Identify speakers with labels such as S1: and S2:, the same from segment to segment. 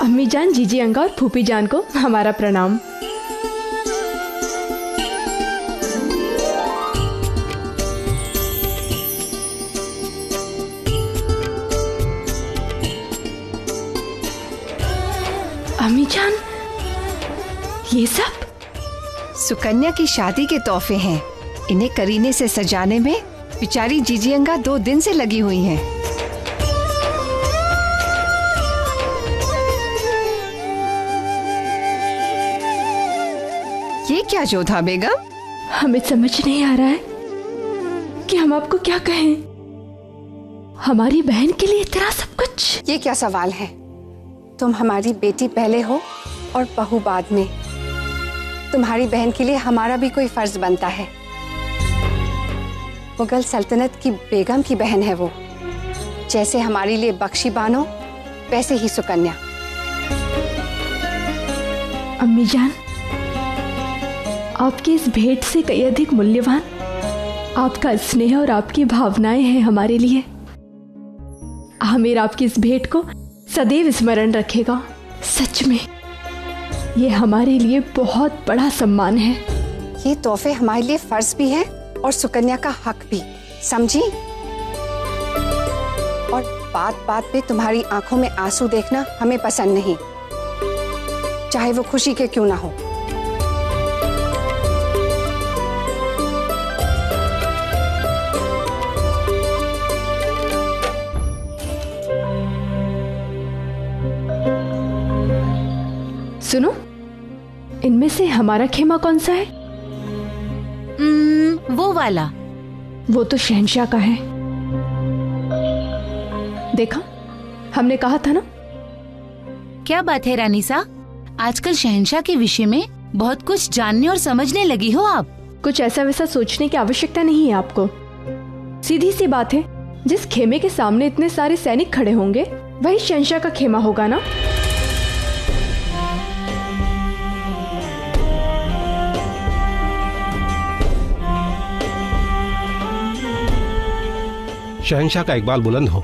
S1: अम्मी जान, जीजी अंगा और फूफी जान को हमारा प्रणाम। अम्मी जान, ये सब
S2: सुकन्या की शादी के तोहफे हैं। इन्हें करीने से सजाने में बेचारी जीजी अंगा 2 दिन से लगी हुई हैं। ये क्या जोधा बेगम?
S1: हमें समझ नहीं आ रहा है कि हम आपको क्या कहें। हमारी बहन के लिए इतना सब कुछ।
S2: ये क्या सवाल है? तुम हमारी बेटी पहले हो और बहू बाद में। तुम्हारी बहन के लिए हमारा भी कोई फर्ज बनता है। मुगल सल्तनत की बेगम की बहन है वो। जैसे हमारे लिए बख्शी बानो, वैसे ही सुकन्या।
S1: अम्मी जान, आपकी इस भेंट से कई अधिक मूल्यवान आपका स्नेह और आपकी भावनाएं हैं हमारे लिए। आमिर आपकी इस भेंट को सदैव स्मरण रखेगा। सच में ये हमारे लिए बहुत बड़ा सम्मान है।
S2: ये तोहफे हमारे लिए फर्ज भी है और सुकन्या का हक भी, समझी? और बात बात पे तुम्हारी आंखों में आंसू देखना हमें पसंद नहीं, चाहे वो खुशी के क्यों ना हो।
S1: सुनो, इनमें से हमारा खेमा कौन सा है?
S3: वो वाला।
S1: वो तो शहंशाह का है। देखा, हमने कहा था ना।
S3: क्या बात है रानीसा, आजकल शहंशाह के विषय में बहुत कुछ जानने और समझने लगी हो आप।
S1: कुछ ऐसा वैसा सोचने की आवश्यकता नहीं है आपको। सीधी सी बात है, जिस खेमे के सामने इतने सारे सैनिक खड़े होंगे वही शहंशाह का खेमा होगा ना।
S4: शहंशाह का इकबाल बुलंद हो।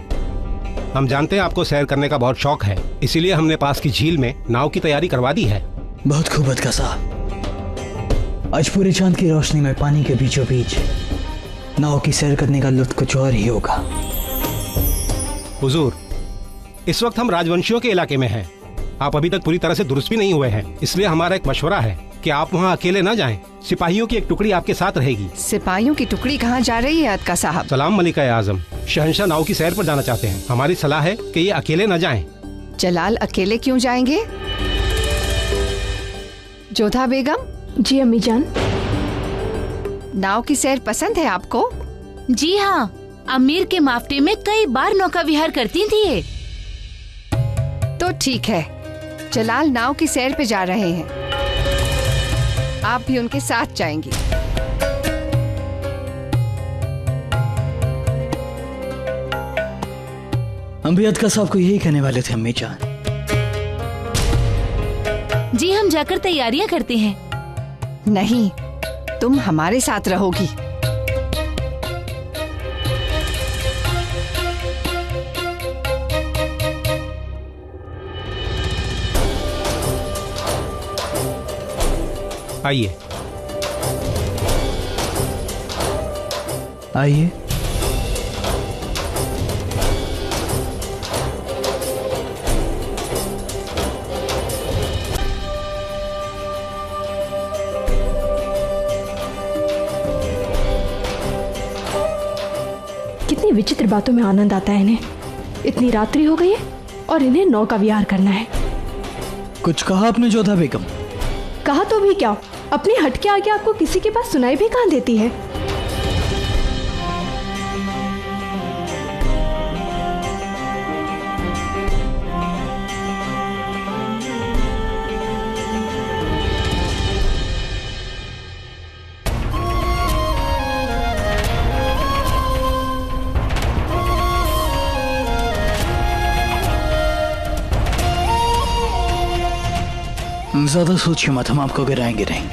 S4: हम जानते हैं आपको सैर करने का बहुत शौक है, इसीलिए हमने पास की झील में नाव की तैयारी करवा दी है।
S5: बहुत खूब बदका साहब। आज पूरे चांद की रोशनी में पानी के बीचों बीच नाव की सैर करने का लुत्फ कुछ और ही होगा।
S4: हुजूर, इस वक्त हम राजवंशियों के इलाके में हैं। आप अभी तक पूरी तरह से दुरुस्त भी नहीं हुए हैं, इसलिए हमारा एक मशवरा है कि आप वहाँ अकेले न जाएं। सिपाहियों की एक टुकड़ी आपके साथ रहेगी।
S2: सिपाहियों की टुकड़ी कहाँ जा रही है अदका साहब?
S4: सलाम मलिका आजम, शहंशाह नाव की सैर पर जाना चाहते हैं। हमारी सलाह है कि ये अकेले न जाएं।
S2: जलाल अकेले क्यों जाएंगे? जोधा बेगम।
S1: जी अम्मी जान।
S2: नाव की सैर पसंद है आपको?
S3: जी हाँ, अमीर के माफ्टे में कई बार नौका विहार करती थी ये।
S2: तो ठीक है, जलाल नाव की सैर पे जा रहे हैं, आप भी उनके साथ जाएंगी।
S5: हम भी अदका साहब को यही कहने वाले थे अम्मी जान।
S3: जी हम जाकर तैयारियां करते हैं।
S2: नहीं, तुम हमारे साथ रहोगी।
S4: आइए
S5: आइए।
S1: कितनी विचित्र बातों में आनंद आता है इन्हें। इतनी रात्रि हो गई है और इन्हें नौका विहार करना है।
S5: कुछ कहा आपने जोधा बेगम?
S1: कहा तो भी क्या, अपनी हट के आगे आपको किसी के पास सुनाई भी कहाँ देती है।
S5: ज्यादा सोचिए मत, हम आपको गिराएंगे नहीं।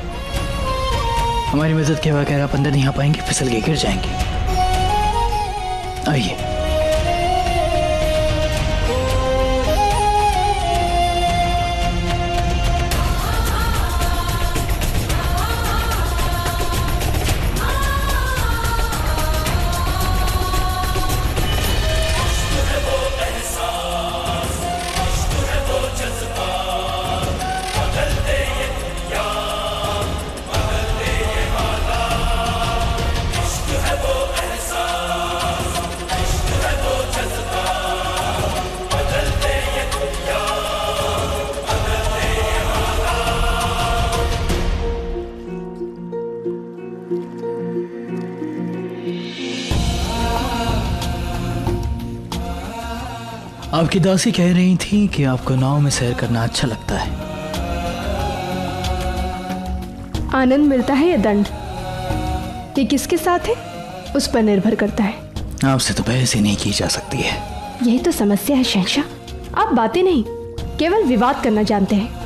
S5: हमारी मदद के बगैर आप अंदर नहीं आ पाएंगे, फिसल के गिर जाएंगे। आइए। आपकी दासी कह रही थी कि आपको नाव में सैर करना अच्छा लगता है।
S1: आनंद मिलता है या दंड, ये किसके साथ है उस पर निर्भर करता है।
S5: आपसे तो बहस ही नहीं की जा सकती है।
S1: यही तो समस्या है शहंशाह, आप बातें नहीं केवल विवाद करना जानते हैं।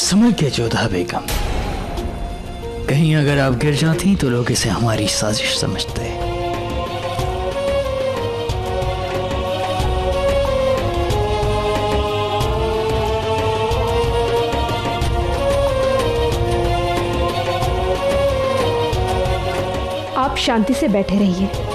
S5: समझ के जोधा बेगम, कहीं अगर आप गिर जाती तो लोग इसे हमारी साजिश समझते।
S1: आप शांति से बैठे रहिए।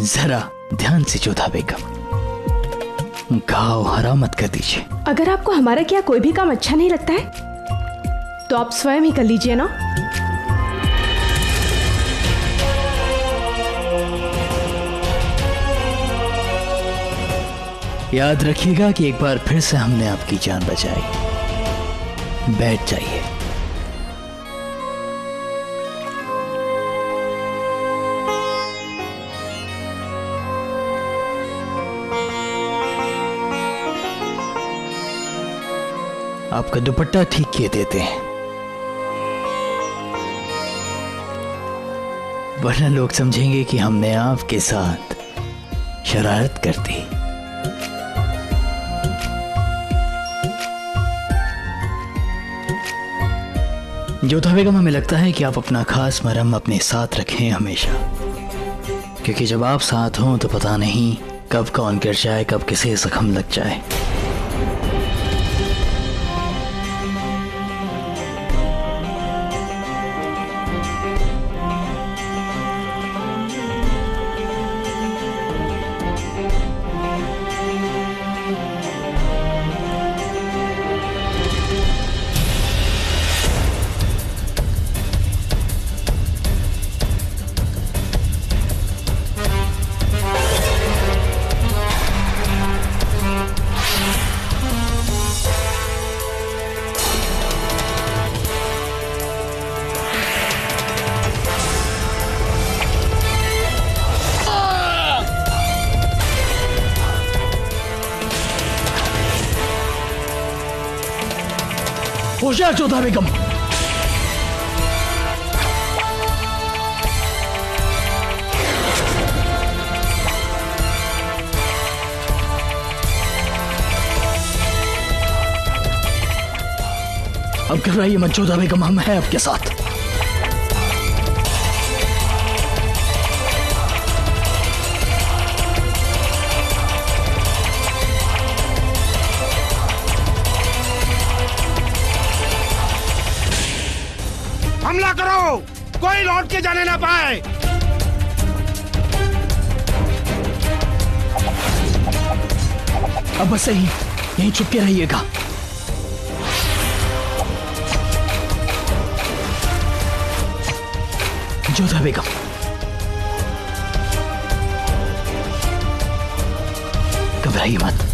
S5: जरा ध्यान से जोधा बेगम, घाव हरा मत कर दीजिए।
S1: अगर आपको हमारा क्या कोई भी काम अच्छा नहीं लगता है तो आप स्वयं ही कर लीजिए ना।
S5: याद रखिएगा कि एक बार फिर से हमने आपकी जान बचाई। बैठ जाइए। आपका दुपट्टा ठीक किए देते हैं, वरना लोग समझेंगे कि हमने आपके साथ शरारत कर दी। जोधा बेगम, हमें लगता है कि आप अपना खास मरहम अपने साथ रखें हमेशा, क्योंकि जब आप साथ हों तो पता नहीं कब कौन गिर जाए, कब किसे जख्म लग जाए। होशियार जोधा बेगम। अब घबराइए मत जोधा बेगम, हम हैं आपके साथ।
S4: हमला करो, कोई लौट के जाने ना पाए।
S5: अब बस सही, यहीं छुप के रहिएगा। जोधा बेगम, घबराइए मत।